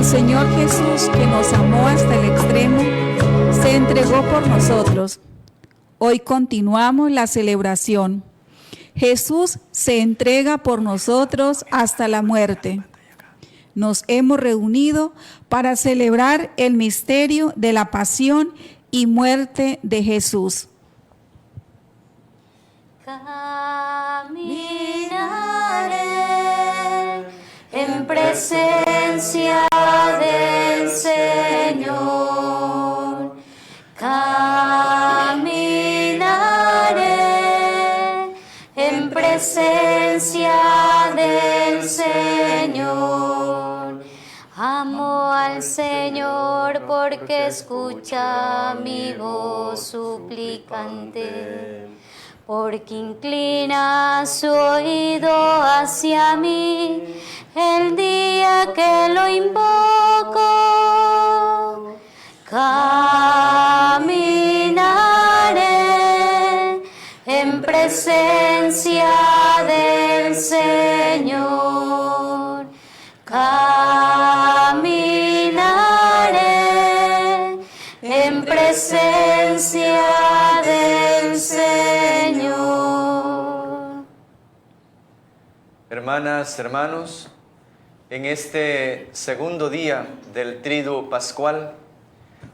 Señor Jesús, que nos amó hasta el extremo, se entregó por nosotros. Hoy continuamos la celebración. Jesús se entrega por nosotros hasta la muerte. Nos hemos reunido para celebrar el misterio de la pasión y muerte de Jesús. Caminaré en presencia del Señor. Caminaré en presencia del Señor. Amo al Señor porque escucha mi voz suplicante, porque inclina su oído hacia mí el día que lo invoco. Caminaré en presencia del Señor. Caminaré en presencia del Señor. Hermanas, hermanos, en este segundo día del Triduo Pascual,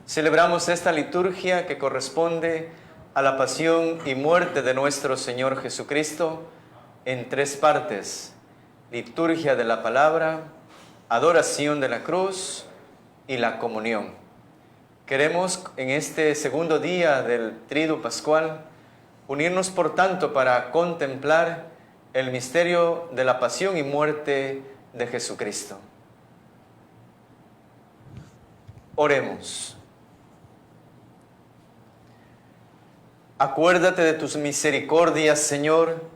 celebramos esta liturgia que corresponde a la pasión y muerte de nuestro Señor Jesucristo en tres partes: liturgia de la palabra, adoración de la cruz y la comunión. Queremos en este segundo día del Triduo Pascual unirnos por tanto para contemplar el misterio de la pasión y muerte de Jesucristo. Oremos. Acuérdate de tus misericordias, Señor,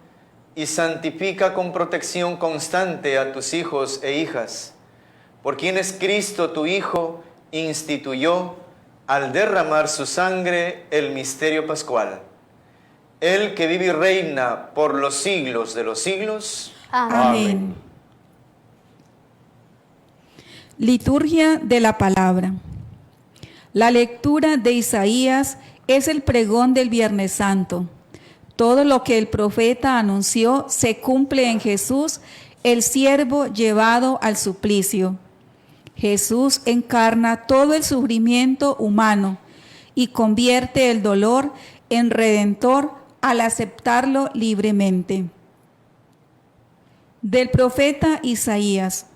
y santifica con protección constante a tus hijos e hijas, por quienes Cristo, tu Hijo, instituyó al derramar su sangre el misterio pascual. Él que vive y reina por los siglos de los siglos. Amén. Liturgia de la palabra. La lectura de Isaías es el pregón del Viernes Santo. Todo lo que el profeta anunció se cumple en Jesús, el siervo llevado al suplicio. Jesús encarna todo el sufrimiento humano y convierte el dolor en redentor al aceptarlo libremente. Del profeta Isaías.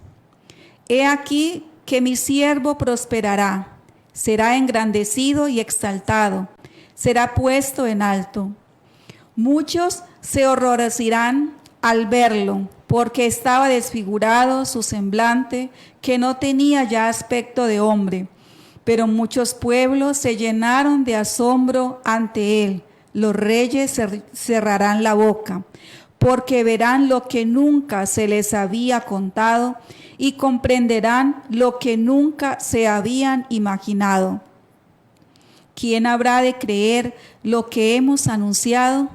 He aquí que mi siervo prosperará, será engrandecido y exaltado, será puesto en alto. Muchos se horrorizarán al verlo, porque estaba desfigurado su semblante, que no tenía ya aspecto de hombre. Pero muchos pueblos se llenaron de asombro ante él. Los reyes cerrarán la boca, porque verán lo que nunca se les había contado y comprenderán lo que nunca se habían imaginado. ¿Quién habrá de creer lo que hemos anunciado?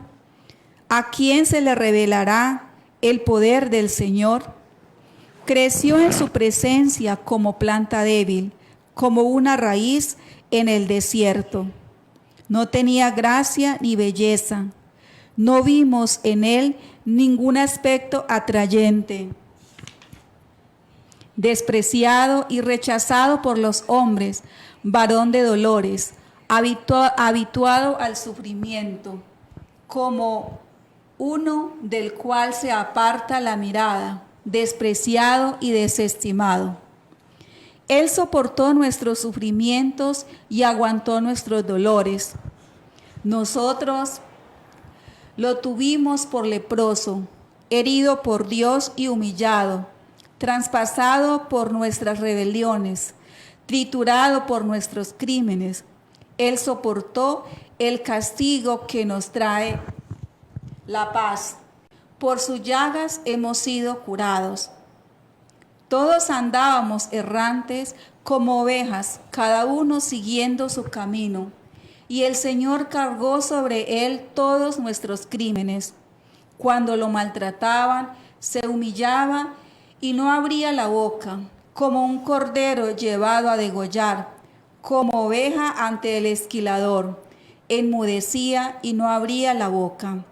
¿A quién se le revelará el poder del Señor? Creció en su presencia como planta débil, como una raíz en el desierto. No tenía gracia ni belleza. No vimos en él ningún aspecto atrayente. Despreciado y rechazado por los hombres, varón de dolores, habituado al sufrimiento, como uno del cual se aparta la mirada, despreciado y desestimado. Él soportó nuestros sufrimientos y aguantó nuestros dolores. Nosotros lo tuvimos por leproso, herido por Dios y humillado, traspasado por nuestras rebeliones, triturado por nuestros crímenes. Él soportó el castigo que nos trae la paz. Por sus llagas hemos sido curados. Todos andábamos errantes como ovejas, cada uno siguiendo su camino, y el Señor cargó sobre él todos nuestros crímenes. Cuando lo maltrataban, se humillaba y no abría la boca. como un cordero llevado a degollar, como oveja ante el esquilador, enmudecía y no abría la boca.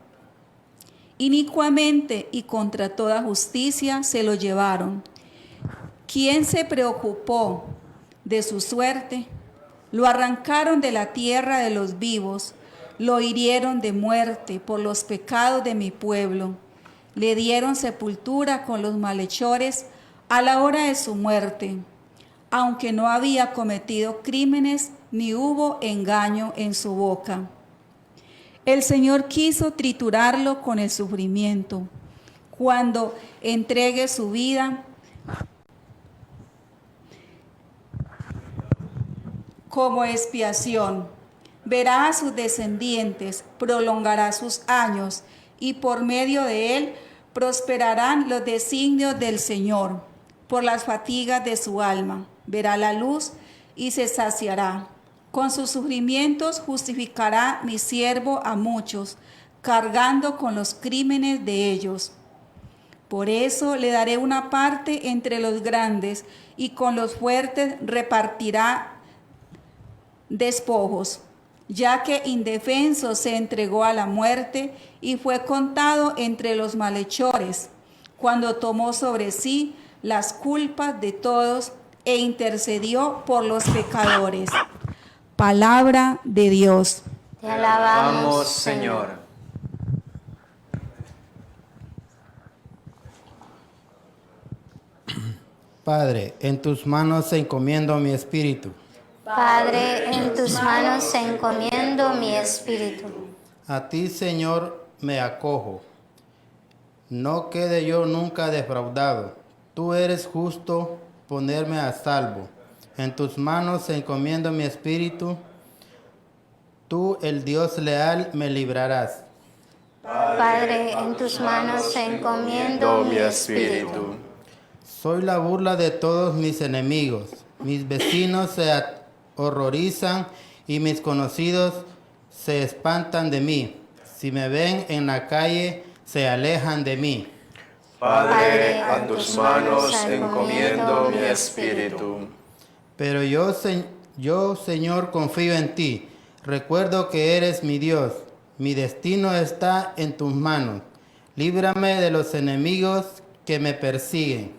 Inicuamente y contra toda justicia se lo llevaron. ¿Quién se preocupó de su suerte? Lo arrancaron de la tierra de los vivos, lo hirieron de muerte por los pecados de mi pueblo. Le dieron sepultura con los malhechores a la hora de su muerte, aunque no había cometido crímenes ni hubo engaño en su boca. El Señor quiso triturarlo con el sufrimiento. Cuando entregue su vida como expiación, verá a sus descendientes, prolongará sus años, y por medio de él prosperarán los designios del Señor. Por las fatigas de su alma, verá la luz y se saciará. Con sus sufrimientos justificará mi siervo a muchos, cargando con los crímenes de ellos. Por eso le daré una parte entre los grandes, y con los fuertes repartirá despojos, ya que indefenso se entregó a la muerte y fue contado entre los malhechores, cuando tomó sobre sí las culpas de todos e intercedió por los pecadores. Palabra de Dios. Te alabamos, Vamos, Señor. Señor. Padre, en tus manos encomiendo mi espíritu. Padre, en tus manos encomiendo mi espíritu. A ti, Señor, me acojo. No quede yo nunca defraudado. Tú eres justo, ponerme a salvo. En tus manos encomiendo mi espíritu. Tú, el Dios leal, me librarás. Padre, en tus manos encomiendo mi espíritu. Soy la burla de todos mis enemigos. Mis vecinos se horrorizan y mis conocidos se espantan de mí. Si me ven en la calle, se alejan de mí. Padre, a tus manos encomiendo mi espíritu. Pero yo, Señor, confío en ti. Recuerdo que eres mi Dios. Mi destino está en tus manos. Líbrame de los enemigos que me persiguen.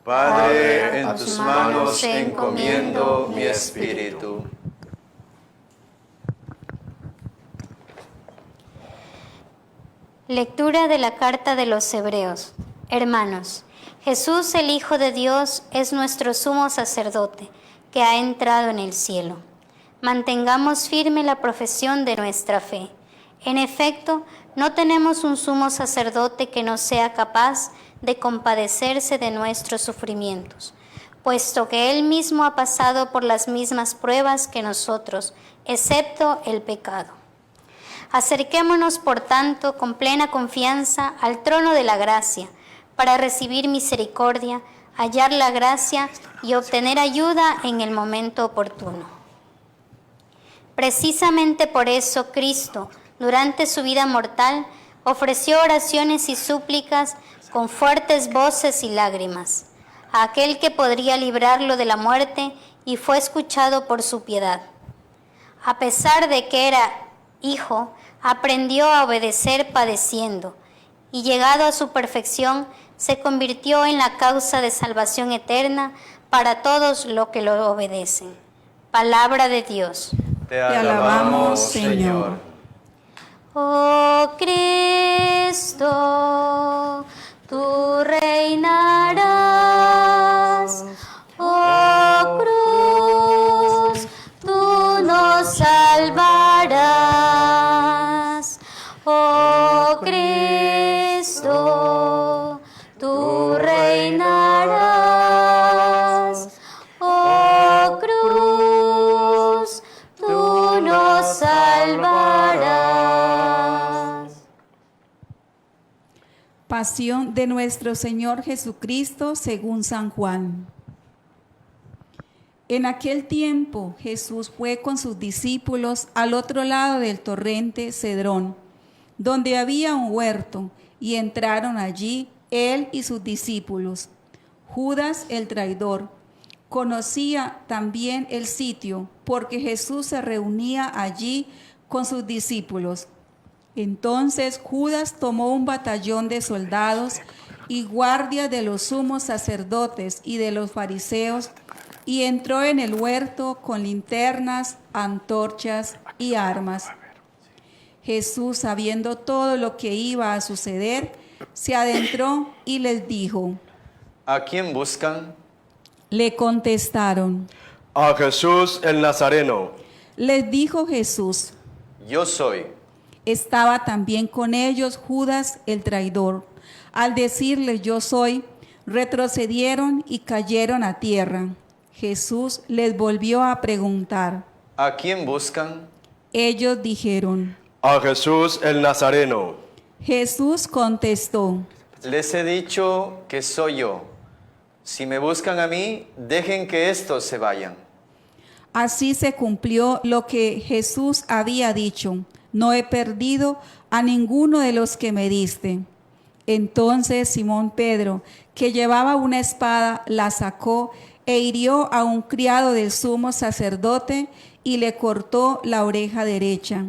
Padre, en tus manos encomiendo mi espíritu. Lectura de la carta de los Hebreos. Hermanos, Jesús, el Hijo de Dios, es nuestro sumo sacerdote, que ha entrado en el cielo. Mantengamos firme la profesión de nuestra fe. En efecto, no tenemos un sumo sacerdote que no sea capaz de compadecerse de nuestros sufrimientos, puesto que Él mismo ha pasado por las mismas pruebas que nosotros, excepto el pecado. Acerquémonos, por tanto, con plena confianza al trono de la gracia, para recibir misericordia, hallar la gracia y obtener ayuda en el momento oportuno. Precisamente por eso Cristo, durante su vida mortal, ofreció oraciones y súplicas con fuertes voces y lágrimas a aquel que podría librarlo de la muerte, y fue escuchado por su piedad. A pesar de que era hijo, aprendió a obedecer padeciendo, y llegado a su perfección, se convirtió en la causa de salvación eterna para todos los que lo obedecen. Palabra de Dios. Te alabamos, Señor. Oh Cristo, tú reinarás. Oh cruz, tú nos salvarás. Oh Cristo, tú reinarás. Oh cruz, tú nos salvarás. Pasión de nuestro Señor Jesucristo según San Juan. En aquel tiempo Jesús fue con sus discípulos al otro lado del torrente Cedrón, donde había un huerto, y entraron allí él y sus discípulos. Judas el traidor. Conocía también el sitio, porque Jesús se reunía allí con sus discípulos. Entonces Judas tomó un batallón de soldados y guardias de los sumos sacerdotes y de los fariseos, y entró en el huerto con linternas, antorchas y armas. Jesús, sabiendo todo lo que iba a suceder, se adentró y les dijo. ¿A quién buscan? Le contestaron. A Jesús el Nazareno. Les dijo Jesús. Yo soy. Estaba también con ellos Judas el traidor. Al decirle yo soy, retrocedieron y cayeron a tierra. Jesús les volvió a preguntar. ¿A quién buscan? Ellos dijeron. A Jesús el Nazareno. Jesús contestó. Les he dicho que soy yo. Si me buscan a mí, dejen que estos se vayan. Así se cumplió lo que Jesús había dicho. No he perdido a ninguno de los que me diste. Entonces Simón Pedro, que llevaba una espada, la sacó e hirió a un criado del sumo sacerdote y le cortó la oreja derecha.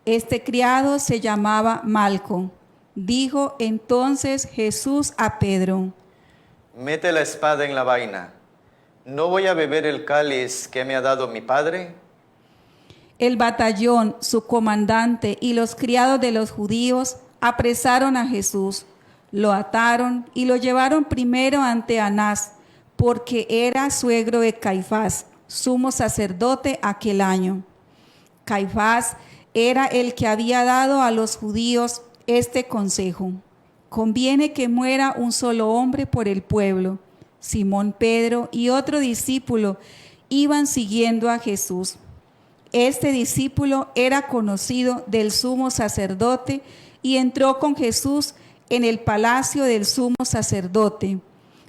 Este criado se llamaba Malco. Dijo entonces Jesús a Pedro. Mete la espada en la vaina. ¿No voy a beber el cáliz que me ha dado mi padre? El batallón, su comandante y los criados de los judíos apresaron a Jesús, lo ataron y lo llevaron primero ante Anás, porque era suegro de Caifás, sumo sacerdote aquel año. Caifás era el que había dado a los judíos este consejo: conviene que muera un solo hombre por el pueblo. Simón Pedro y otro discípulo iban siguiendo a Jesús. Este discípulo era conocido del sumo sacerdote y entró con Jesús en el palacio del sumo sacerdote,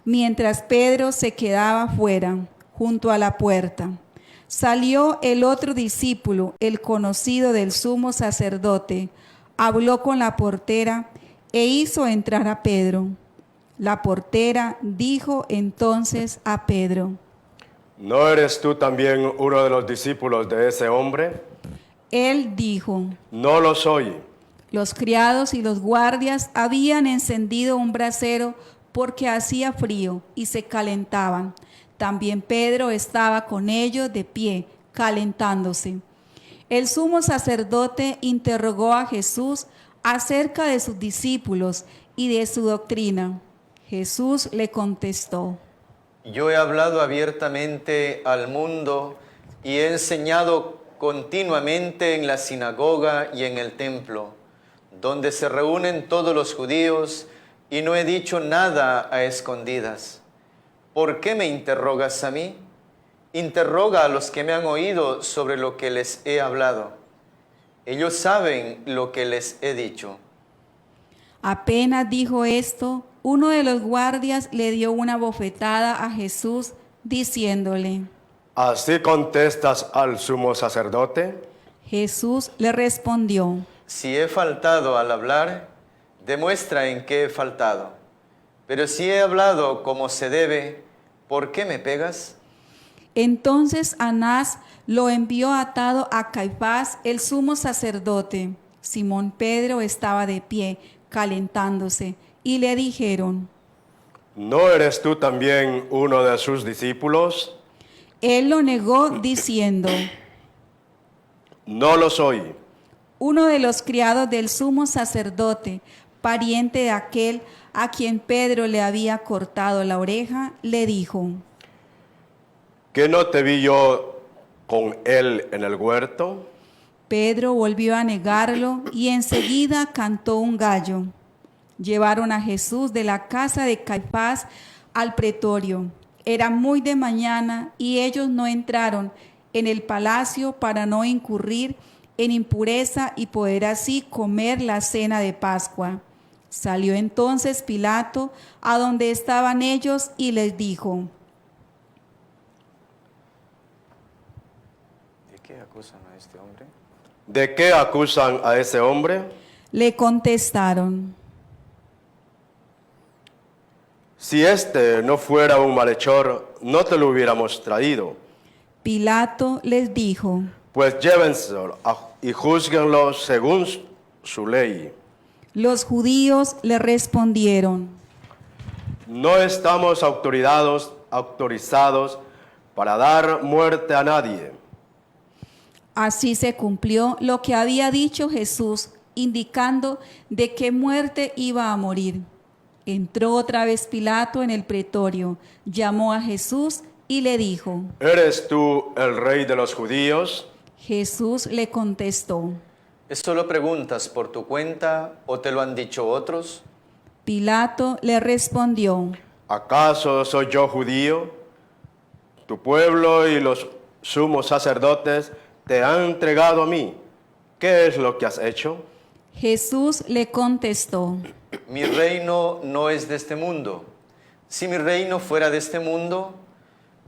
mientras Pedro se quedaba fuera, junto a la puerta. Salió el otro discípulo, el conocido del sumo sacerdote, habló con la portera e hizo entrar a Pedro. La portera dijo entonces a Pedro. ¿No eres tú también uno de los discípulos de ese hombre? Él dijo. No lo soy. Los criados y los guardias habían encendido un brasero porque hacía frío y se calentaban. También Pedro estaba con ellos de pie, calentándose. El sumo sacerdote interrogó a Jesús acerca de sus discípulos y de su doctrina. Jesús le contestó. Yo he hablado abiertamente al mundo y he enseñado continuamente en la sinagoga y en el templo, donde se reúnen todos los judíos, y no he dicho nada a escondidas. ¿Por qué me interrogas a mí? Interroga a los que me han oído sobre lo que les he hablado. Ellos saben lo que les he dicho. Apenas dijo esto, uno de los guardias le dio una bofetada a Jesús, diciéndole. ¿Así contestas al sumo sacerdote? Jesús le respondió. Si he faltado al hablar, demuestra en qué he faltado. Pero si he hablado como se debe, ¿por qué me pegas? Entonces Anás lo envió atado a Caifás, el sumo sacerdote. Simón Pedro estaba de pie, calentándose, y le dijeron. ¿No eres tú también uno de sus discípulos? Él lo negó diciendo. No lo soy. Uno de los criados del sumo sacerdote, pariente de aquel a quien Pedro le había cortado la oreja, le dijo. ¿Que no te vi yo con él en el huerto? Pedro volvió a negarlo y enseguida cantó un gallo. Llevaron a Jesús de la casa de Caifás al pretorio. Era muy de mañana y ellos no entraron en el palacio para no incurrir en impureza y poder así comer la cena de Pascua. Salió entonces Pilato a donde estaban ellos y les dijo. ¿De qué acusan a este hombre? ¿De qué acusan a ese hombre? Le contestaron. Si este no fuera un malhechor, no te lo hubiéramos traído. Pilato les dijo: Pues llévenselo y júzguenlo según su ley. Los judíos le respondieron: No estamos autorizados para dar muerte a nadie. Así se cumplió lo que había dicho Jesús, indicando de qué muerte iba a morir. Entró otra vez Pilato en el pretorio, llamó a Jesús y le dijo: ¿Eres tú el rey de los judíos? Jesús le contestó. ¿Esto lo preguntas por tu cuenta o te lo han dicho otros? Pilato le respondió: ¿Acaso soy yo judío? Tu pueblo y los sumos sacerdotes te han entregado a mí. ¿Qué es lo que has hecho? Jesús le contestó: Mi reino no es de este mundo. Si mi reino fuera de este mundo,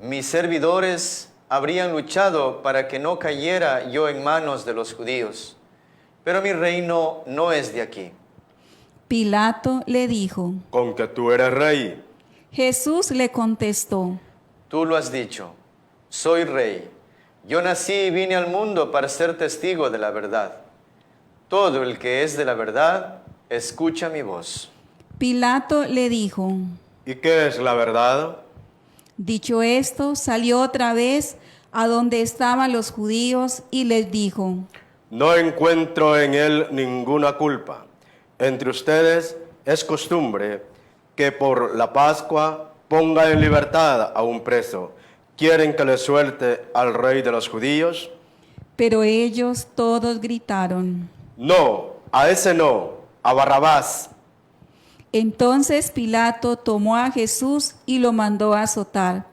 mis servidores habrían luchado para que no cayera yo en manos de los judíos. Pero mi reino no es de aquí. Pilato le dijo. Con que tú eres rey. Jesús le contestó. Tú lo has dicho, soy rey. Yo nací y vine al mundo para ser testigo de la verdad. Todo el que es de la verdad, escucha mi voz. Pilato le dijo. ¿Y qué es la verdad? Dicho esto, salió otra vez a donde estaban los judíos y les dijo. No encuentro en él ninguna culpa. Entre ustedes es costumbre que por la Pascua ponga en libertad a un preso. ¿Quieren que le suelte al rey de los judíos? Pero ellos todos gritaron. No, a ese no, a Barrabás. Entonces Pilato tomó a Jesús y lo mandó a azotar.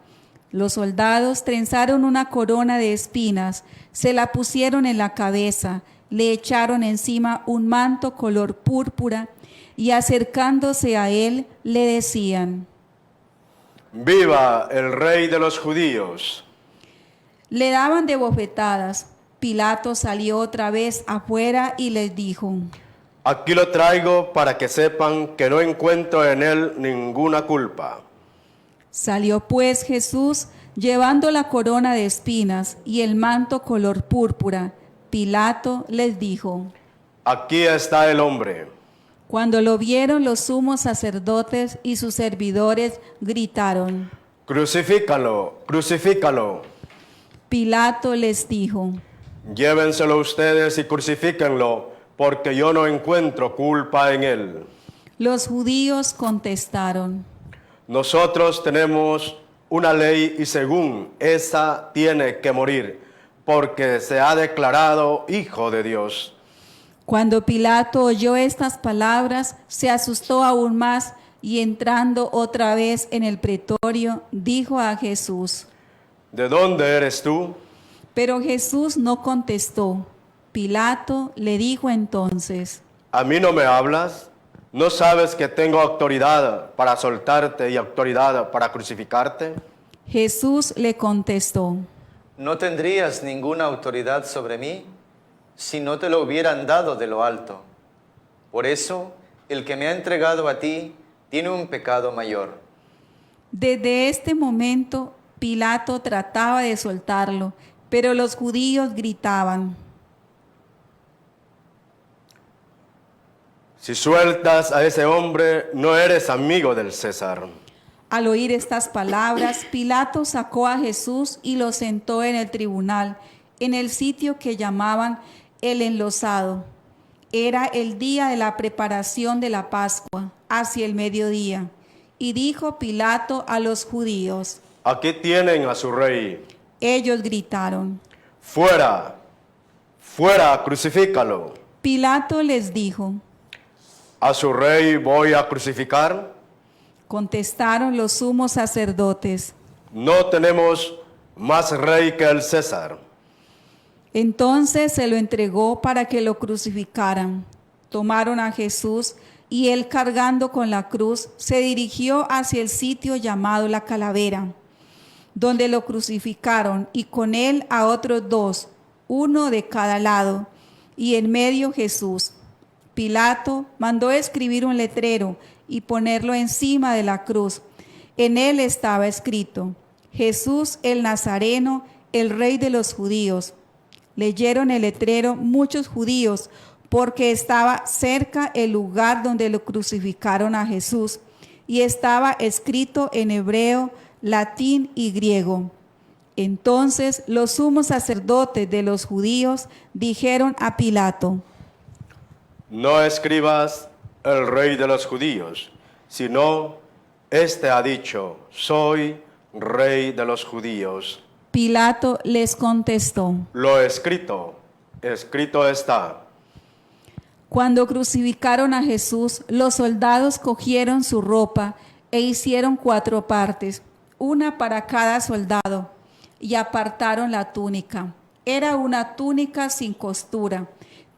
Los soldados trenzaron una corona de espinas, se la pusieron en la cabeza, le echaron encima un manto color púrpura y acercándose a él le decían: ¡Viva el rey de los judíos! Le daban de bofetadas. Pilato salió otra vez afuera y les dijo: Aquí lo traigo para que sepan que no encuentro en él ninguna culpa. Salió pues Jesús llevando la corona de espinas y el manto color púrpura. Pilato les dijo: Aquí está el hombre. Cuando lo vieron los sumos sacerdotes y sus servidores gritaron. Crucifícalo, crucifícalo. Pilato les dijo: Llévenselo ustedes y crucifíquenlo, porque yo no encuentro culpa en él. Los judíos contestaron: Nosotros tenemos una ley y según esa tiene que morir, porque se ha declarado Hijo de Dios. Cuando Pilato oyó estas palabras, se asustó aún más y entrando otra vez en el pretorio, dijo a Jesús: ¿De dónde eres tú? Pero Jesús no contestó. Pilato le dijo entonces: ¿A mí no me hablas? ¿No sabes que tengo autoridad para soltarte y autoridad para crucificarte? Jesús le contestó: No tendrías ninguna autoridad sobre mí si no te lo hubieran dado de lo alto. Por eso, el que me ha entregado a ti tiene un pecado mayor. Desde este momento, Pilato trataba de soltarlo, pero los judíos gritaban: Si sueltas a ese hombre, no eres amigo del César. Al oír estas palabras, Pilato sacó a Jesús y lo sentó en el tribunal, en el sitio que llamaban el Enlosado. Era el día de la preparación de la Pascua, hacia el mediodía. Y dijo Pilato a los judíos: Aquí tienen a su rey. Ellos gritaron. ¡Fuera! ¡Fuera! ¡Crucifícalo! Pilato les dijo. ¿A su rey voy a crucificar? Contestaron los sumos sacerdotes. No tenemos más rey que el César. Entonces se lo entregó para que lo crucificaran. Tomaron a Jesús y él, cargando con la cruz, se dirigió hacia el sitio llamado la Calavera, donde lo crucificaron, y con él a otros dos, uno de cada lado, y en medio Jesús. Pilato mandó escribir un letrero y ponerlo encima de la cruz: En él estaba escrito: Jesús el Nazareno, el Rey de los judíos. Leyeron el letrero muchos judíos, porque estaba cerca el lugar donde lo crucificaron a Jesús, y estaba escrito en hebreo, latín y griego. Entonces los sumos sacerdotes de los judíos dijeron a Pilato: No escribas el Rey de los judíos, sino este ha dicho: soy Rey de los judíos. Pilato les contestó: Lo escrito, escrito está. Cuando crucificaron a Jesús, los soldados cogieron su ropa e hicieron 4 partes, una para cada soldado, y apartaron la túnica. Era una túnica sin costura,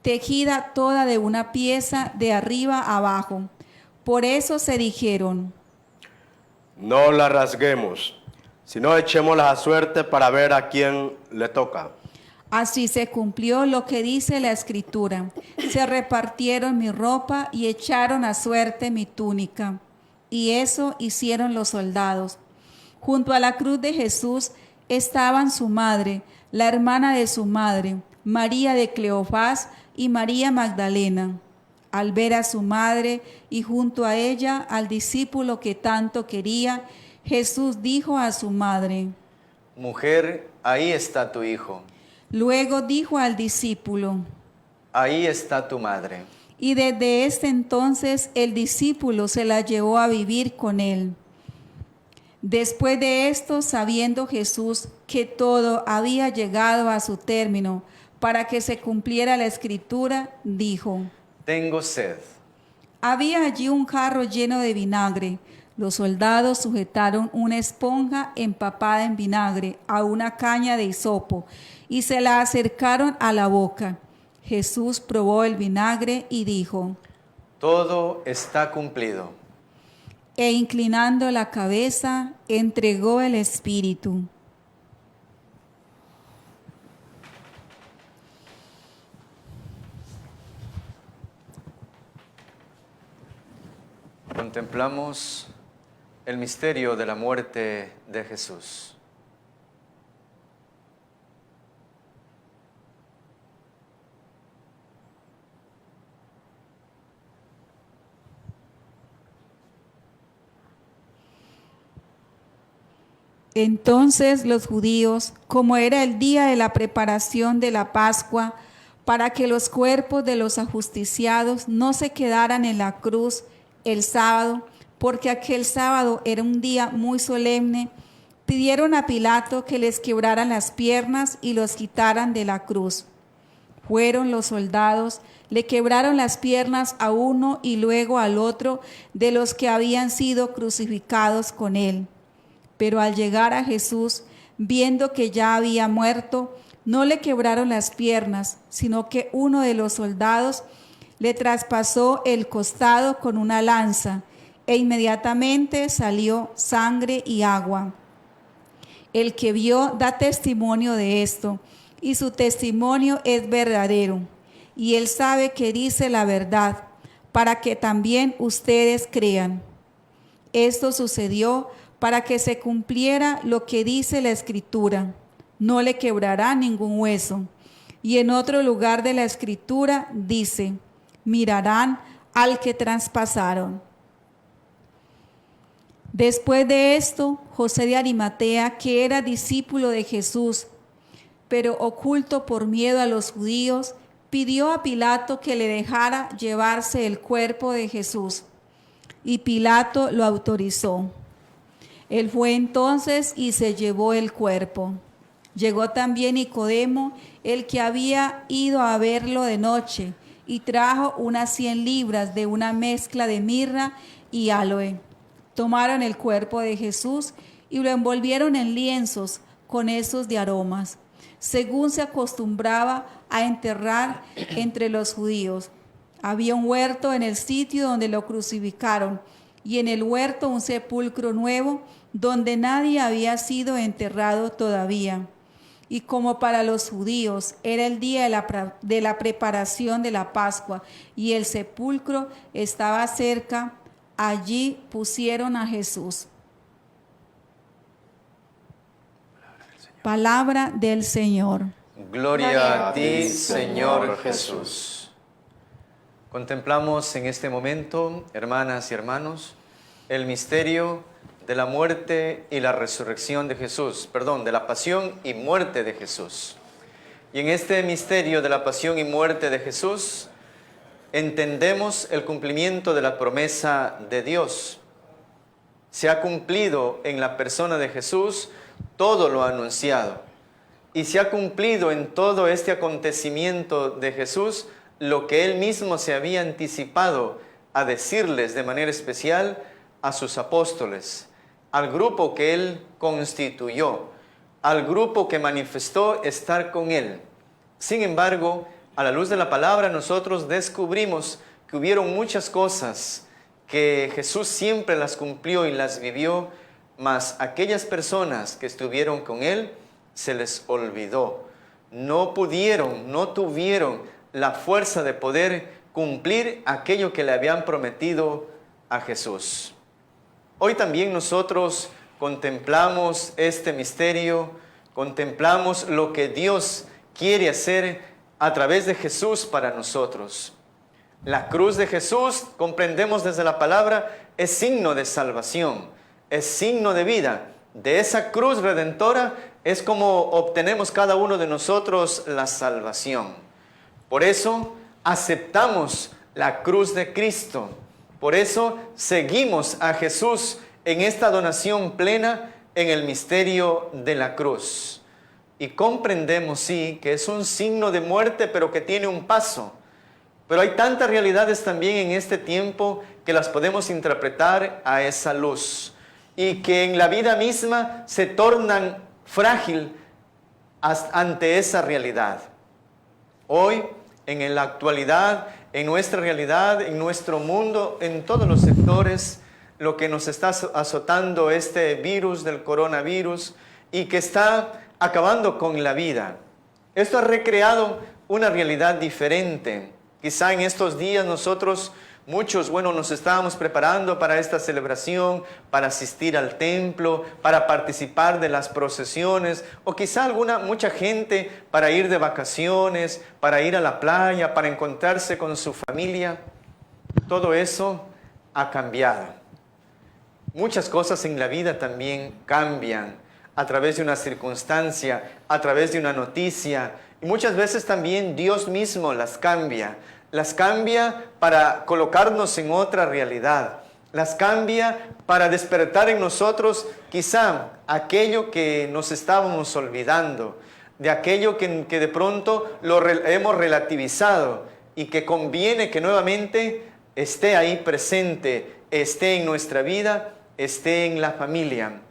tejida toda de una pieza de arriba a abajo. Por eso se dijeron: No la rasguemos, sino echémosla a suerte para ver a quién le toca. Así se cumplió lo que dice la Escritura: se repartieron mi ropa y echaron a suerte mi túnica. Y eso hicieron los soldados. Junto a la cruz de Jesús estaban su madre, la hermana de su madre, María de Cleofás y María Magdalena. Al ver a su madre y junto a ella al discípulo que tanto quería, Jesús dijo a su madre: Mujer, ahí está tu hijo. Luego dijo al discípulo: Ahí está tu madre. Y desde este entonces el discípulo se la llevó a vivir con él. Después de esto, sabiendo Jesús que todo había llegado a su término, para que se cumpliera la Escritura, dijo: Tengo sed. Había allí un jarro lleno de vinagre. Los soldados sujetaron una esponja empapada en vinagre a una caña de hisopo y se la acercaron a la boca. Jesús probó el vinagre y dijo: Todo está cumplido. E inclinando la cabeza, entregó el espíritu. Contemplamos el misterio de la muerte de Jesús. Entonces los judíos, como era el día de la preparación de la Pascua, para que los cuerpos de los ajusticiados no se quedaran en la cruz el sábado, porque aquel sábado era un día muy solemne, pidieron a Pilato que les quebraran las piernas y los quitaran de la cruz. Fueron los soldados, le quebraron las piernas a uno y luego al otro de los que habían sido crucificados con él. Pero al llegar a Jesús, viendo que ya había muerto, no le quebraron las piernas, sino que uno de los soldados le traspasó el costado con una lanza, e inmediatamente salió sangre y agua. El que vio da testimonio de esto, y su testimonio es verdadero, y él sabe que dice la verdad, para que también ustedes crean. Esto sucedió para que se cumpliera lo que dice la Escritura: no le quebrará ningún hueso. Y en otro lugar de la Escritura dice: mirarán al que traspasaron. Después de esto, José de Arimatea, que era discípulo de Jesús, pero oculto por miedo a los judíos, pidió a Pilato que le dejara llevarse el cuerpo de Jesús. Y Pilato lo autorizó. Él fue entonces y se llevó el cuerpo. Llegó también Nicodemo, el que había ido a verlo de noche, y trajo unas 100 libras de una mezcla de mirra y áloe. Tomaron el cuerpo de Jesús y lo envolvieron en lienzos con esos de aromas, según se acostumbraba a enterrar entre los judíos. Había un huerto en el sitio donde lo crucificaron, y en el huerto un sepulcro nuevo, donde nadie había sido enterrado todavía. Y como para los judíos era el día de la preparación de la Pascua, y el sepulcro estaba cerca, allí pusieron a Jesús. Palabra del Señor. Gloria a ti, Señor Jesús. Contemplamos en este momento, hermanas y hermanos, el misterio de la muerte y la resurrección de Jesús, de la pasión y muerte de Jesús. Y en este misterio de la pasión y muerte de Jesús, entendemos el cumplimiento de la promesa de Dios. Se ha cumplido en la persona de Jesús todo lo anunciado. Y se ha cumplido en todo este acontecimiento de Jesús lo que Él mismo se había anticipado a decirles de manera especial a sus apóstoles, al grupo que Él constituyó, al grupo que manifestó estar con Él. Sin embargo, a la luz de la palabra nosotros descubrimos que hubieron muchas cosas que Jesús siempre las cumplió y las vivió, mas aquellas personas que estuvieron con Él se les olvidó. No pudieron, no tuvieron la fuerza de poder cumplir aquello que le habían prometido a Jesús. Hoy también nosotros contemplamos este misterio, contemplamos lo que Dios quiere hacer a través de Jesús para nosotros. La cruz de Jesús, comprendemos desde la palabra, es signo de salvación, es signo de vida. De esa cruz redentora es como obtenemos cada uno de nosotros la salvación. Por eso aceptamos la cruz de Cristo. Por eso seguimos a Jesús en esta donación plena en el misterio de la cruz. Y comprendemos, sí, que es un signo de muerte, pero que tiene un paso. Pero hay tantas realidades también en este tiempo que las podemos interpretar a esa luz. Y que en la vida misma se tornan frágil ante esa realidad. Hoy, en la actualidad, en nuestra realidad, en nuestro mundo, en todos los sectores, lo que nos está azotando este virus del coronavirus y que está acabando con la vida. Esto ha recreado una realidad diferente. Quizá en estos días nosotros, muchos, nos estábamos preparando para esta celebración, para asistir al templo, para participar de las procesiones, o quizá mucha gente para ir de vacaciones, para ir a la playa, para encontrarse con su familia. Todo eso ha cambiado. Muchas cosas en la vida también cambian a través de una circunstancia, a través de una noticia, y muchas veces también Dios mismo las cambia para colocarnos en otra realidad, las cambia para despertar en nosotros quizá aquello que nos estábamos olvidando, de aquello que de pronto hemos relativizado y que conviene que nuevamente esté ahí presente, esté en nuestra vida, esté en la familia.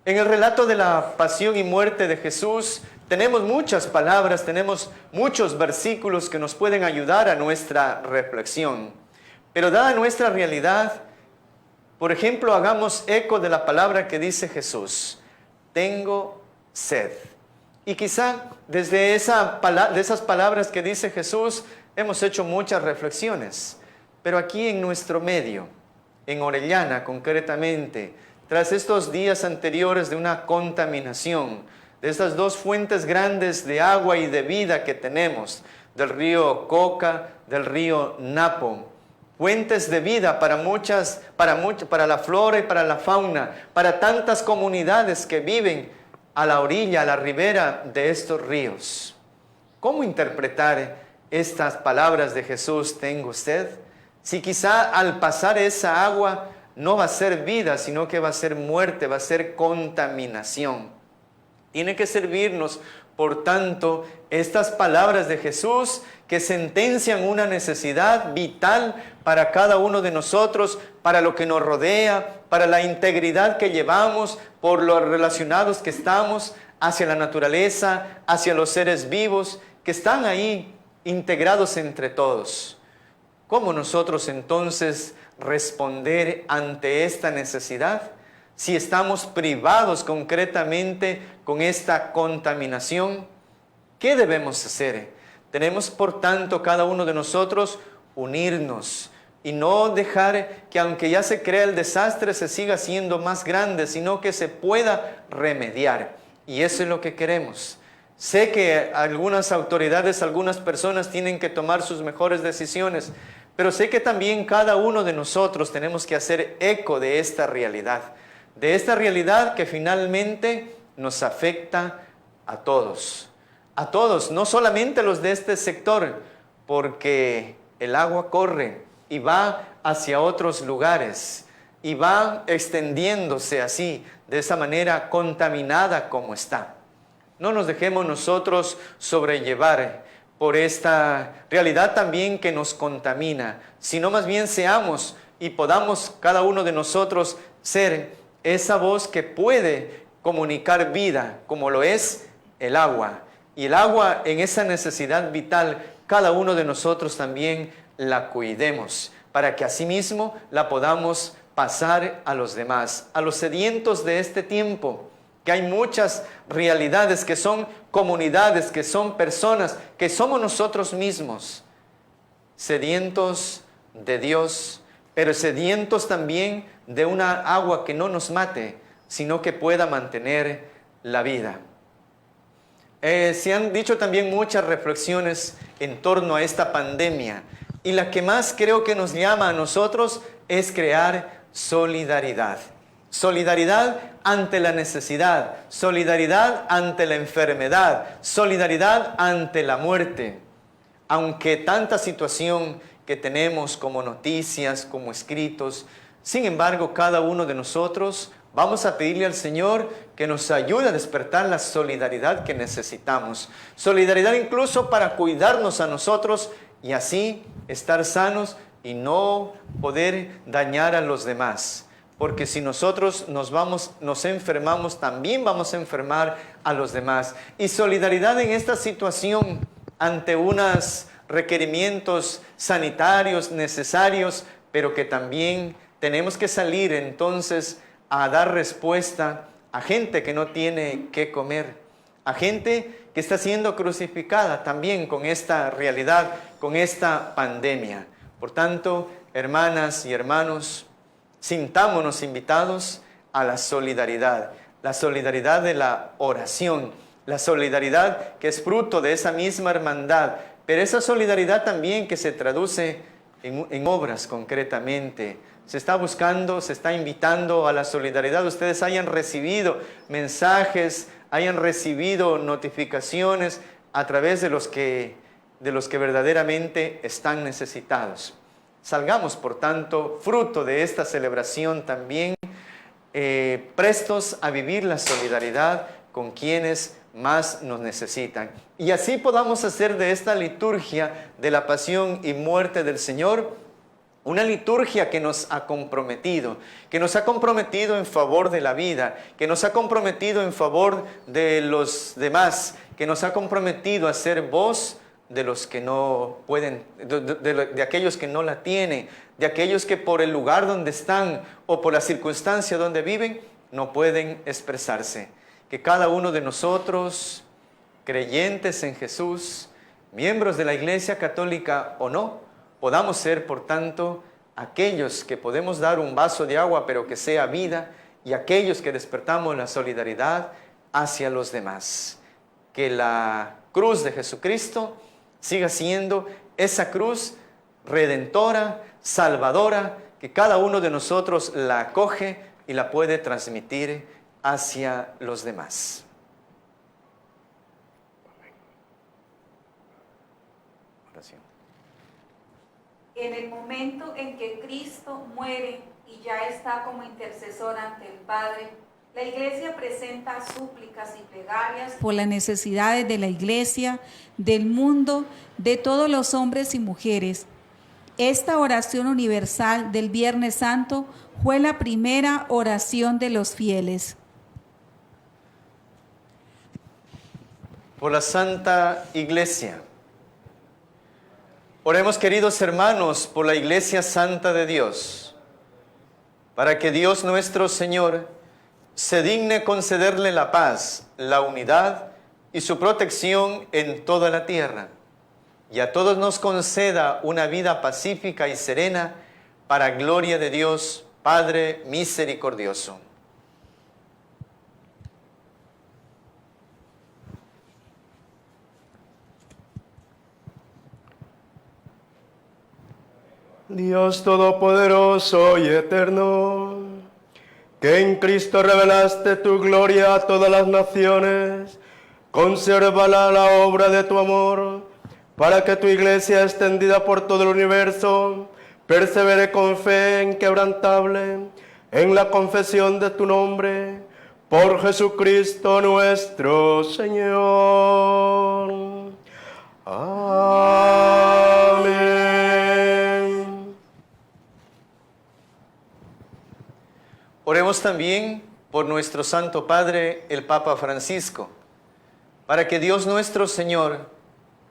En el relato de la pasión y muerte de Jesús, tenemos muchas palabras, tenemos muchos versículos que nos pueden ayudar a nuestra reflexión. Pero dada nuestra realidad, por ejemplo, hagamos eco de la palabra que dice Jesús: tengo sed. Y quizá desde esas palabras que dice Jesús hemos hecho muchas reflexiones. Pero aquí en nuestro medio, en Orellana concretamente, tras estos días anteriores de una contaminación, de estas dos fuentes grandes de agua y de vida que tenemos, del río Coca, del río Napo, fuentes de vida para la flora y para la fauna, para tantas comunidades que viven a la orilla, a la ribera de estos ríos. ¿Cómo interpretar estas palabras de Jesús, tengo sed? Si quizá al pasar esa agua no va a ser vida, sino que va a ser muerte, va a ser contaminación. Tiene que servirnos, por tanto, estas palabras de Jesús que sentencian una necesidad vital para cada uno de nosotros, para lo que nos rodea, para la integridad que llevamos, por lo relacionados que estamos hacia la naturaleza, hacia los seres vivos, que están ahí integrados entre todos. ¿Cómo nosotros entonces responder ante esta necesidad? Si estamos privados concretamente con esta contaminación, ¿qué debemos hacer? Tenemos, por tanto, cada uno de nosotros unirnos y no dejar que, aunque ya se crea el desastre, se siga haciendo más grande, sino que se pueda remediar. y eso es lo que queremos. Sé que algunas autoridades, algunas personas tienen que tomar sus mejores decisiones, pero sé que también cada uno de nosotros tenemos que hacer eco de esta realidad que finalmente nos afecta a todos, no solamente los de este sector, porque el agua corre y va hacia otros lugares y va extendiéndose así, de esa manera contaminada como está. No nos dejemos nosotros sobrellevar por esta realidad también que nos contamina, sino más bien seamos y podamos cada uno de nosotros ser esa voz que puede comunicar vida, como lo es el agua. Y el agua, en esa necesidad vital, cada uno de nosotros también la cuidemos, para que asimismo la podamos pasar a los demás, a los sedientos de este tiempo, que hay muchas realidades, que son comunidades, que son personas, que somos nosotros mismos, sedientos de Dios, pero sedientos también de una agua que no nos mate, sino que pueda mantener la vida. Se han dicho también muchas reflexiones en torno a esta pandemia, y la que más creo que nos llama a nosotros es crear solidaridad. Solidaridad ante la necesidad, solidaridad ante la enfermedad, solidaridad ante la muerte. Aunque tanta situación que tenemos como noticias, como escritos, sin embargo, cada uno de nosotros vamos a pedirle al Señor que nos ayude a despertar la solidaridad que necesitamos. Solidaridad incluso para cuidarnos a nosotros y así estar sanos y no poder dañar a los demás. Porque si nosotros nos enfermamos, también vamos a enfermar a los demás. Y solidaridad en esta situación ante unos requerimientos sanitarios necesarios, pero que también tenemos que salir entonces a dar respuesta a gente que no tiene qué comer, a gente que está siendo crucificada también con esta realidad, con esta pandemia. Por tanto, hermanas y hermanos, sintámonos invitados a la solidaridad de la oración, la solidaridad que es fruto de esa misma hermandad, pero esa solidaridad también que se traduce en obras concretamente. Se está buscando, se está invitando a la solidaridad. Ustedes hayan recibido mensajes, hayan recibido notificaciones a través de los que verdaderamente están necesitados. Salgamos, por tanto, fruto de esta celebración también, prestos a vivir la solidaridad con quienes más nos necesitan. Y así podamos hacer de esta liturgia de la pasión y muerte del Señor una liturgia que nos ha comprometido en favor de la vida, que nos ha comprometido en favor de los demás, que nos ha comprometido a ser voz de los que no pueden, de aquellos que no la tienen, de aquellos que por el lugar donde están o por la circunstancia donde viven no pueden expresarse. Que cada uno de nosotros, creyentes en Jesús, miembros de la Iglesia Católica o no, podamos ser, por tanto, aquellos que podemos dar un vaso de agua, pero que sea vida, y aquellos que despertamos la solidaridad hacia los demás. Que la cruz de Jesucristo siga siendo esa cruz redentora, salvadora, que cada uno de nosotros la acoge y la puede transmitir hacia los demás. Oración. En el momento en que Cristo muere y ya está como intercesor ante el Padre, la Iglesia presenta súplicas y plegarias por las necesidades de la Iglesia, del mundo, de todos los hombres y mujeres. Esta oración universal del Viernes Santo fue la primera oración de los fieles. Por la Santa Iglesia. Oremos, queridos hermanos, por la Iglesia Santa de Dios, para que Dios nuestro Señor se digne concederle la paz, la unidad y su protección en toda la tierra, y a todos nos conceda una vida pacífica y serena para gloria de Dios Padre misericordioso. Dios Todopoderoso y Eterno, que en Cristo revelaste tu gloria a todas las naciones, consérvala la obra de tu amor, para que tu iglesia extendida por todo el universo persevere con fe inquebrantable en la confesión de tu nombre, por Jesucristo nuestro Señor. Amén. Oremos también por nuestro Santo Padre, el Papa Francisco, para que Dios nuestro Señor,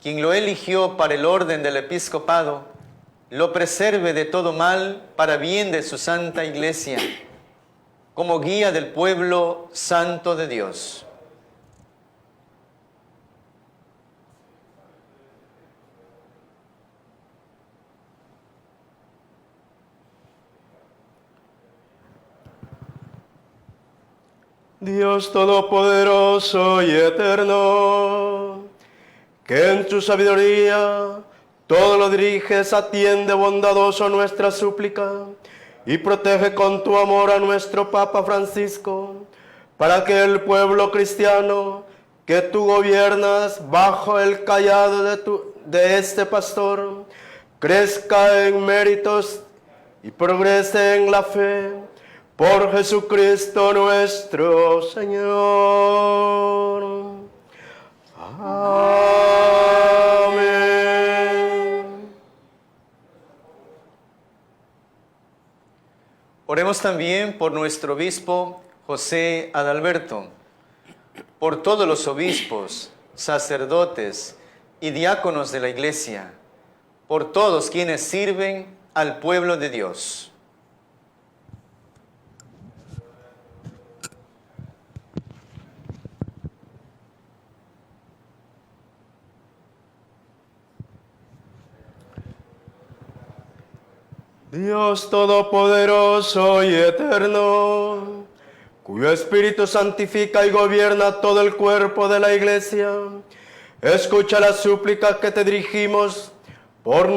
quien lo eligió para el orden del episcopado, lo preserve de todo mal para bien de su Santa Iglesia, como guía del pueblo santo de Dios. Dios Todopoderoso y Eterno, que en tu sabiduría todo lo diriges, atiende bondadoso nuestra súplica y protege con tu amor a nuestro Papa Francisco, para que el pueblo cristiano que tú gobiernas bajo el cayado de este pastor crezca en méritos y progrese en la fe. Por Jesucristo nuestro Señor. Amén. Oremos también por nuestro obispo José Adalberto, por todos los obispos, sacerdotes y diáconos de la Iglesia, por todos quienes sirven al pueblo de Dios. Dios Todopoderoso y Eterno, cuyo Espíritu santifica y gobierna todo el cuerpo de la Iglesia, escucha las súplicas que te dirigimos por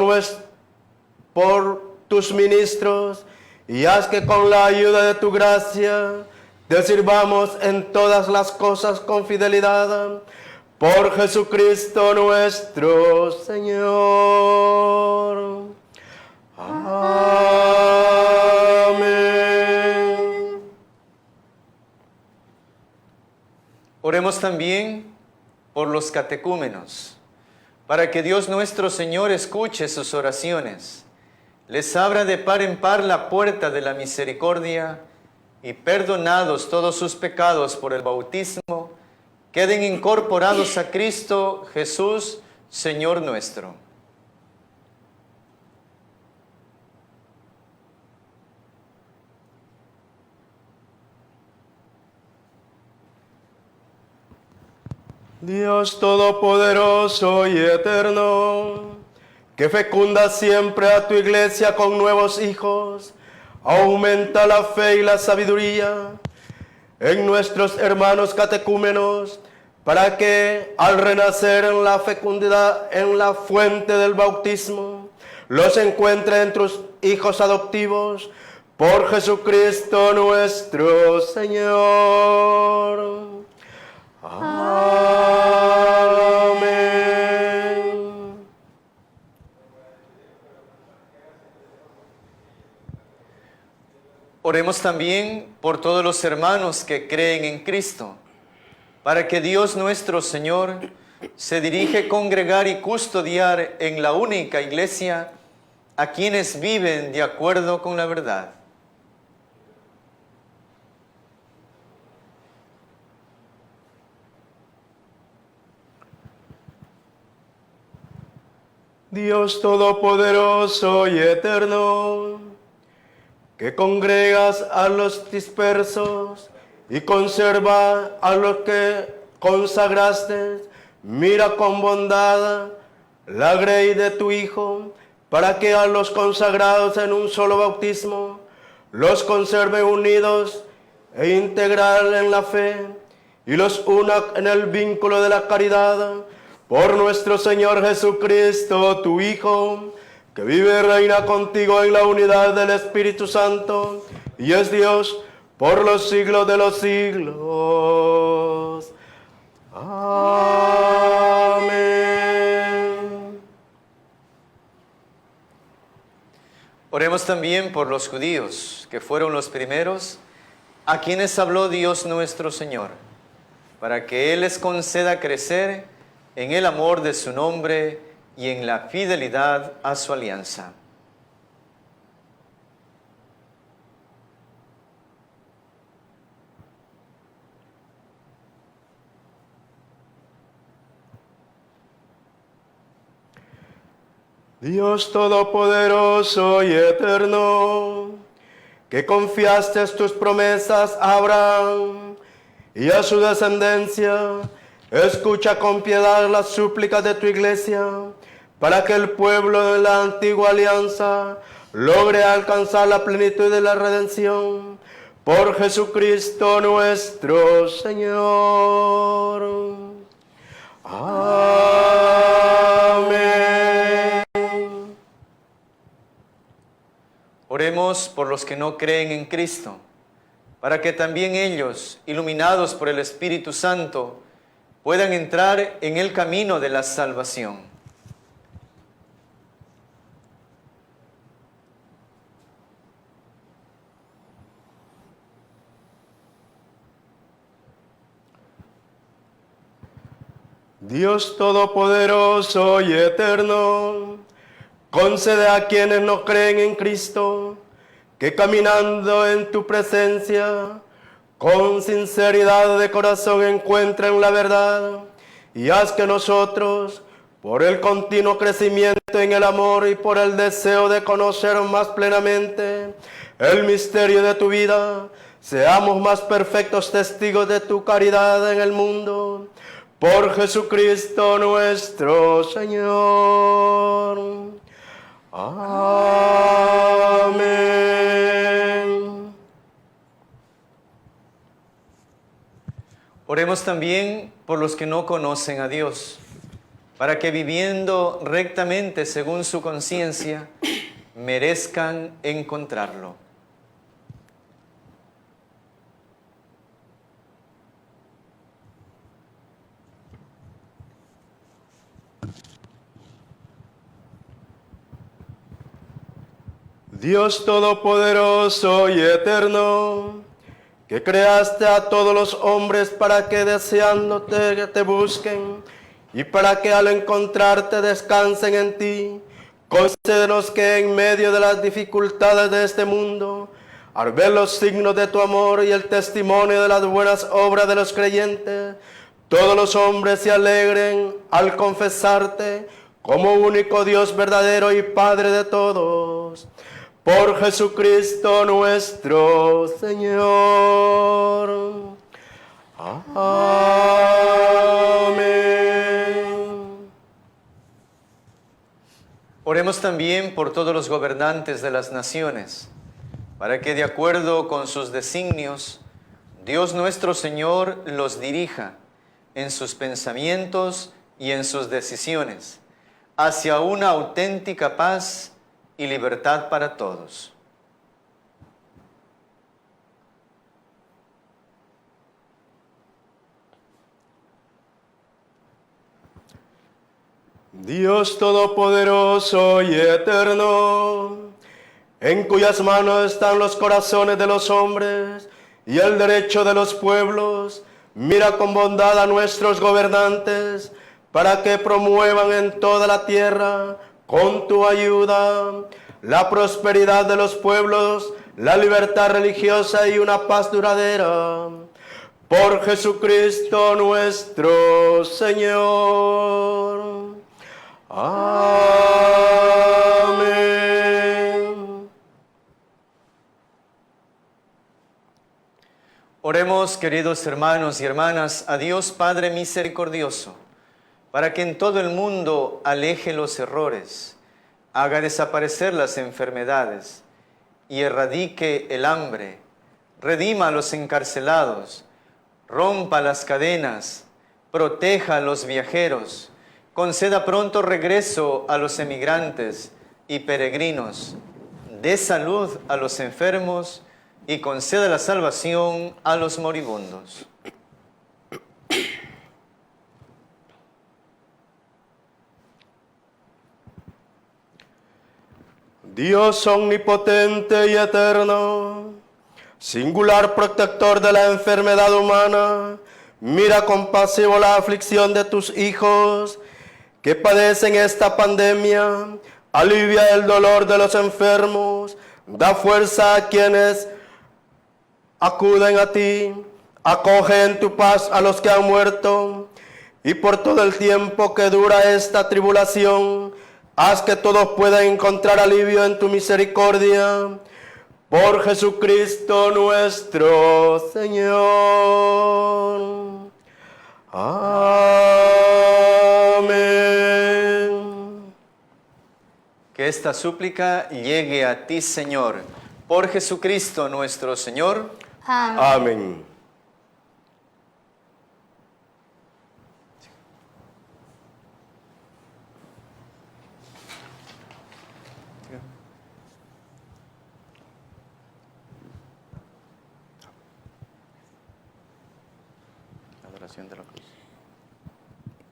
tus ministros, y haz que con la ayuda de tu gracia te sirvamos en todas las cosas con fidelidad, por Jesucristo nuestro Señor. Amén. Oremos también por los catecúmenos, para que Dios nuestro Señor escuche sus oraciones, les abra de par en par la puerta de la misericordia y, perdonados todos sus pecados por el bautismo, queden incorporados a Cristo Jesús, Señor nuestro. Dios Todopoderoso y Eterno, que fecunda siempre a tu iglesia con nuevos hijos, aumenta la fe y la sabiduría en nuestros hermanos catecúmenos, para que al renacer en la fecundidad, en la fuente del bautismo, los encuentre en tus hijos adoptivos, por Jesucristo nuestro Señor. Amén. Oremos también por todos los hermanos que creen en Cristo, para que Dios nuestro Señor se dirige a congregar y custodiar en la única iglesia a quienes viven de acuerdo con la verdad. Dios Todopoderoso y Eterno, que congregas a los dispersos y conserva a los que consagraste, mira con bondad la grey de tu Hijo, para que a los consagrados en un solo bautismo los conserve unidos e integral en la fe, y los una en el vínculo de la caridad, por nuestro Señor Jesucristo, tu Hijo, que vive y reina contigo en la unidad del Espíritu Santo, y es Dios por los siglos de los siglos. Amén. Oremos también por los judíos, que fueron los primeros a quienes habló Dios nuestro Señor, para que Él les conceda crecer en el amor de su nombre y en la fidelidad a su alianza. Dios Todopoderoso y Eterno, que confiaste tus promesas a Abraham y a su descendencia, escucha con piedad las súplicas de tu iglesia, para que el pueblo de la antigua alianza logre alcanzar la plenitud de la redención. Por Jesucristo nuestro Señor. Amén. Oremos por los que no creen en Cristo, para que también ellos, iluminados por el Espíritu Santo, puedan entrar en el camino de la salvación. Dios Todopoderoso y Eterno, concede a quienes no creen en Cristo, que caminando en tu presencia, con sinceridad de corazón encuentren la verdad, y haz que nosotros, por el continuo crecimiento en el amor y por el deseo de conocer más plenamente el misterio de tu vida, seamos más perfectos testigos de tu caridad en el mundo. Por Jesucristo nuestro Señor. Amén. Oremos también por los que no conocen a Dios, para que viviendo rectamente según su conciencia, merezcan encontrarlo. Dios Todopoderoso y Eterno, que creaste a todos los hombres para que deseándote te busquen y para que al encontrarte descansen en ti, concédenos que en medio de las dificultades de este mundo, al ver los signos de tu amor y el testimonio de las buenas obras de los creyentes, todos los hombres se alegren al confesarte como único Dios verdadero y Padre de todos. Por Jesucristo nuestro Señor. Amén. Oremos también por todos los gobernantes de las naciones, para que de acuerdo con sus designios, Dios nuestro Señor los dirija en sus pensamientos y en sus decisiones, hacia una auténtica paz y libertad para todos. Dios Todopoderoso y Eterno, en cuyas manos están los corazones de los hombres y el derecho de los pueblos, mira con bondad a nuestros gobernantes, para que promuevan en toda la tierra, con tu ayuda, la prosperidad de los pueblos, la libertad religiosa y una paz duradera. Por Jesucristo nuestro Señor. Amén. Oremos, queridos hermanos y hermanas, a Dios Padre misericordioso, para que en todo el mundo aleje los errores, haga desaparecer las enfermedades y erradique el hambre, redima a los encarcelados, rompa las cadenas, proteja a los viajeros, conceda pronto regreso a los emigrantes y peregrinos, dé salud a los enfermos y conceda la salvación a los moribundos. Dios omnipotente y eterno, singular protector de la enfermedad humana, mira compasivo la aflicción de tus hijos que padecen esta pandemia, alivia el dolor de los enfermos, da fuerza a quienes acuden a ti, acoge en tu paz a los que han muerto, y por todo el tiempo que dura esta tribulación, haz que todos puedan encontrar alivio en tu misericordia. Por Jesucristo nuestro Señor. Amén. Que esta súplica llegue a ti, Señor, por Jesucristo nuestro Señor. Amén. Amén. Adoración de la cruz.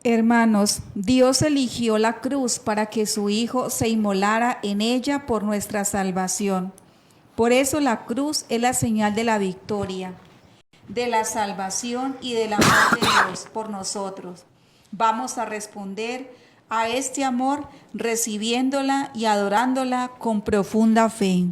Hermanos, Dios eligió la cruz para que su Hijo se inmolara en ella por nuestra salvación. Por eso la cruz es la señal de la victoria, de la salvación y del amor de Dios por nosotros. Vamos a responder a este amor recibiéndola y adorándola con profunda fe.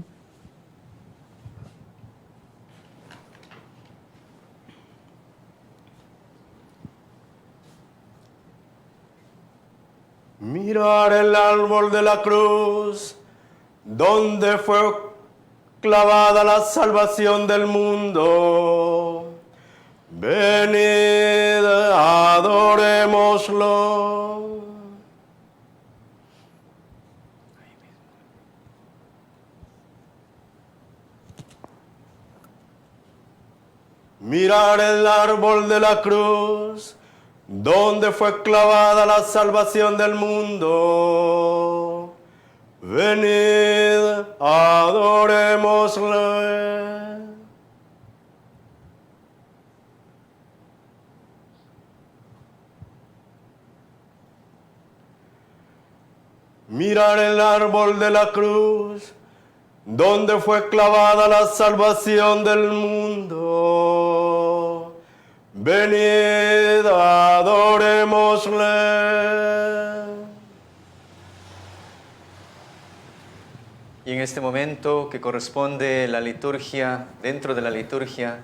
Mirar el árbol de la cruz, donde fue clavada la salvación del mundo. Venid, adorémoslo. Mirar el árbol de la cruz, donde fue clavada la salvación del mundo. Venid, adorémosle. Mirar el árbol de la cruz, donde fue clavada la salvación del mundo. Venid, adorémosle. Y en este momento que corresponde la liturgia, dentro de la liturgia,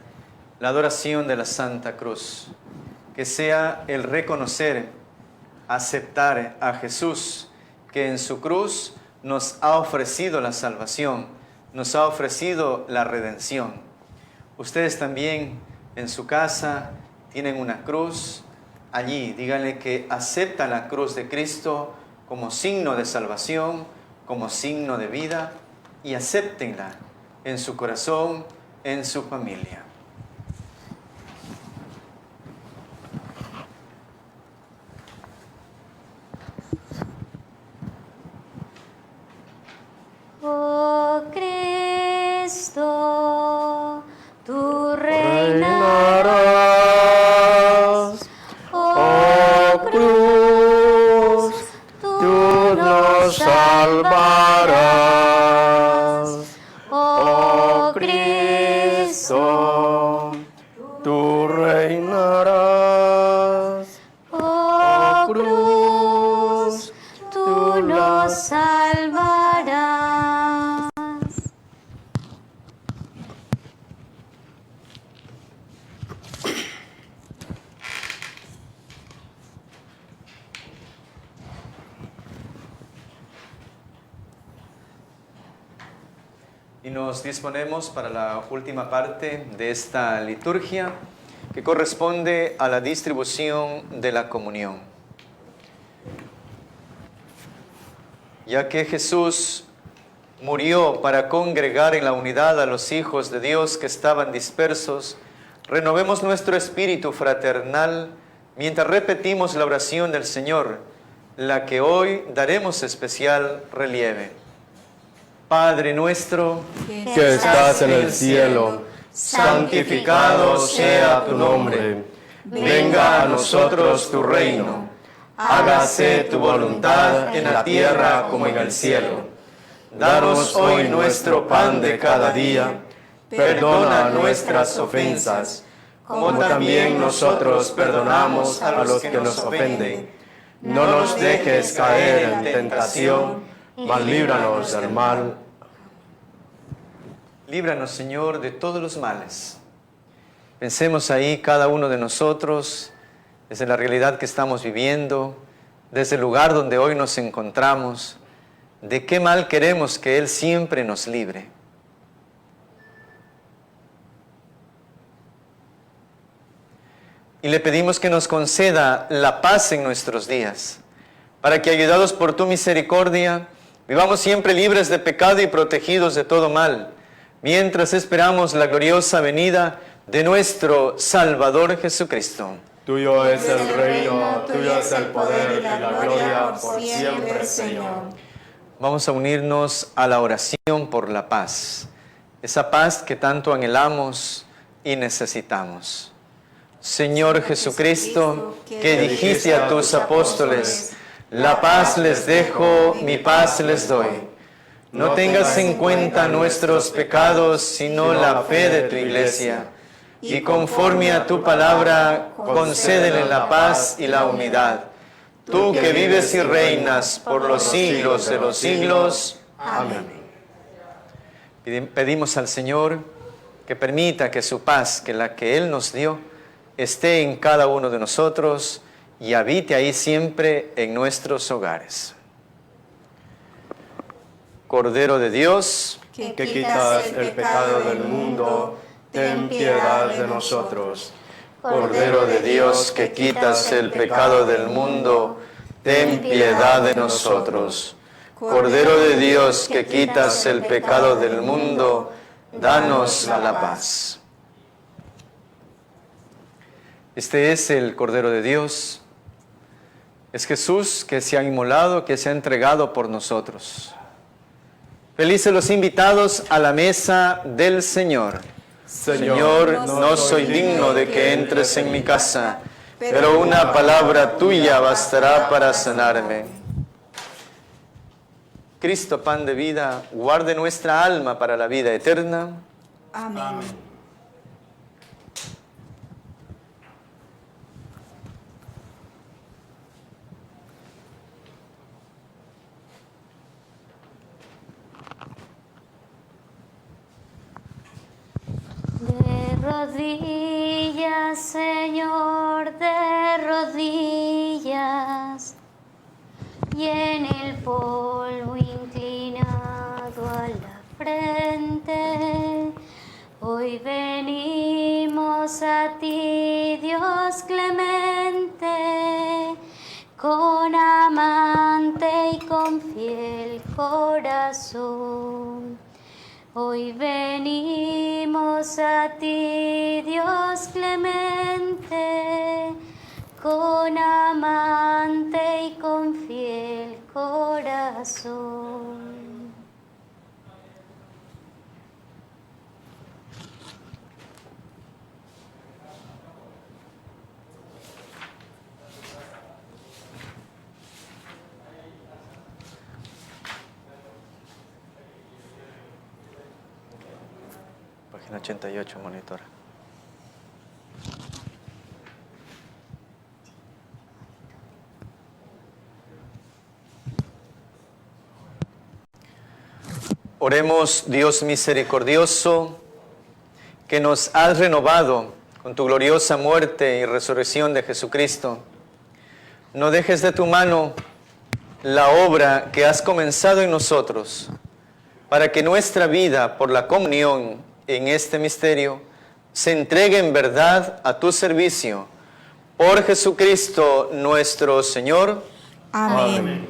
la adoración de la Santa Cruz, que sea el reconocer, aceptar a Jesús, que en su cruz nos ha ofrecido la salvación, nos ha ofrecido la redención. Ustedes también en su casa tienen una cruz, allí díganle que aceptan la cruz de Cristo como signo de salvación, como signo de vida, y acéptenla en su corazón, en su familia. Oh Cristo, tú reinarás. Oh cruz, tú nos salvarás. Oh Cristo, tú reinarás. oh cruz, tú nos salvarás. Y nos disponemos para la última parte de esta liturgia, que corresponde a la distribución de la comunión. Ya que Jesús murió para congregar en la unidad a los hijos de Dios que estaban dispersos, renovemos nuestro espíritu fraternal mientras repetimos la oración del Señor, la que hoy daremos especial relieve. Padre nuestro, que estás en el cielo, santificado sea tu nombre. Venga a nosotros tu reino. Hágase tu voluntad en la tierra como en el cielo. Danos hoy nuestro pan de cada día. Perdona nuestras ofensas, como también nosotros perdonamos a los que nos ofenden. No nos dejes caer en tentación, mas líbranos del mal. Líbranos, Señor, de todos los males. Pensemos ahí cada uno de nosotros, desde la realidad que estamos viviendo, desde el lugar donde hoy nos encontramos, de qué mal queremos que Él siempre nos libre. Y le pedimos que nos conceda la paz en nuestros días, para que, ayudados por tu misericordia, vivamos siempre libres de pecado y protegidos de todo mal, mientras esperamos la gloriosa venida de nuestro Salvador Jesucristo. Tuyo es el reino, tuyo es el poder y la gloria por siempre, Señor. Vamos a unirnos a la oración por la paz, esa paz que tanto anhelamos y necesitamos. Señor Jesucristo, que dijiste a tus apóstoles, la paz les dejo, mi paz les doy. No tengas en cuenta nuestros pecados, sino la fe de tu iglesia. Y conforme a tu palabra, concédele la paz y la unidad. Tú que vives y reinas por los siglos de los siglos. Amén. Pedimos al Señor que permita que su paz, que la que Él nos dio, esté en cada uno de nosotros y habite ahí siempre en nuestros hogares. Cordero de Dios, Que quitas el pecado del mundo, ten piedad de nosotros. Cordero de Dios, que quitas el pecado del mundo, ten piedad de nosotros. Cordero de Dios, que quitas el pecado del mundo, danos la paz. Este es el Cordero de Dios. Es Jesús que se ha inmolado, que se ha entregado por nosotros. Felices los invitados a la mesa del Señor. Señor, no soy digno de que entres en mi casa, pero una palabra tuya bastará para sanarme. Cristo, pan de vida, guarde nuestra alma para la vida eterna. Amén. De rodillas, Señor, de rodillas, y en el polvo inclinado a la frente, hoy venimos a ti, Dios clemente, con amante y con fiel corazón. Hoy venimos a ti, Dios clemente, con amante y con fiel corazón. Página 88, monitora. Oremos, Dios misericordioso, que nos has renovado con tu gloriosa muerte y resurrección de Jesucristo. No dejes de tu mano la obra que has comenzado en nosotros, para que nuestra vida, por la comunión en este misterio, se entregue en verdad a tu servicio. Por Jesucristo nuestro Señor. Amén.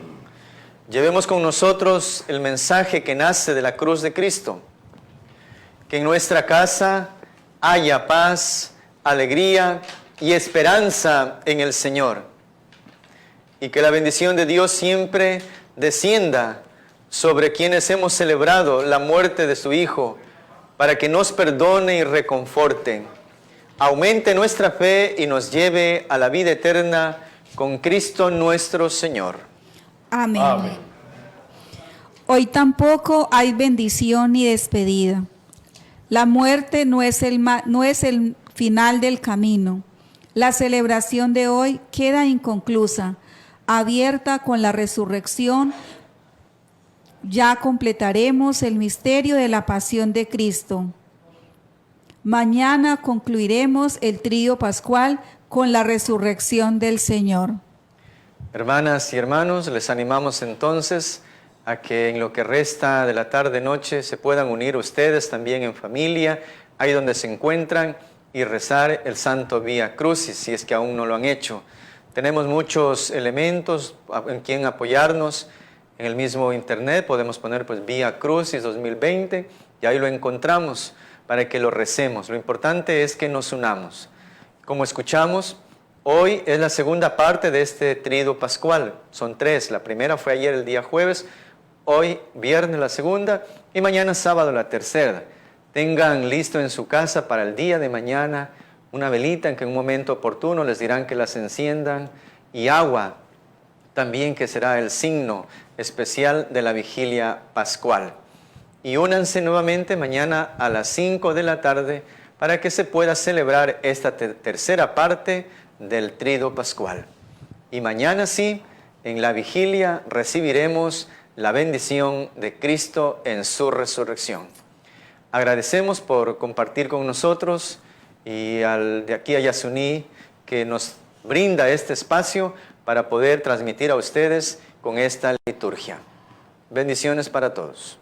Llevemos con nosotros el mensaje que nace de la cruz de Cristo. Que en nuestra casa haya paz, alegría y esperanza en el Señor. Y que la bendición de Dios siempre descienda sobre quienes hemos celebrado la muerte de su Hijo, para que nos perdone y reconforte, aumente nuestra fe y nos lleve a la vida eterna con Cristo nuestro Señor. Amén. Amén. Hoy tampoco hay bendición ni despedida. La muerte no es el final del camino. La celebración de hoy queda inconclusa, abierta con la resurrección. Ya completaremos el misterio de la pasión de Cristo. Mañana concluiremos el trío pascual con la resurrección del Señor. Hermanas y hermanos, les animamos entonces a que en lo que resta de la tarde-noche se puedan unir ustedes también en familia, ahí donde se encuentran, y rezar el Santo Vía Crucis, si es que aún no lo han hecho. Tenemos muchos elementos en quien apoyarnos. En el mismo internet podemos poner pues Vía Crucis 2020 y ahí lo encontramos para que lo recemos. Lo importante es que nos unamos. Como escuchamos, hoy es la segunda parte de este triduo pascual. Son 3. La primera fue ayer el día jueves, hoy viernes la segunda y mañana sábado la tercera. Tengan listo en su casa para el día de mañana una velita en que en un momento oportuno les dirán que las enciendan, y agua también, que será el signo especial de la vigilia pascual. Y únanse nuevamente mañana a las 5 de la tarde para que se pueda celebrar esta tercera parte del triduo pascual. Y mañana sí, en la vigilia recibiremos la bendición de Cristo en su resurrección. Agradecemos por compartir con nosotros y al de aquí a Yasuní, que nos brinda este espacio para poder transmitir a ustedes con esta liturgia. Bendiciones para todos.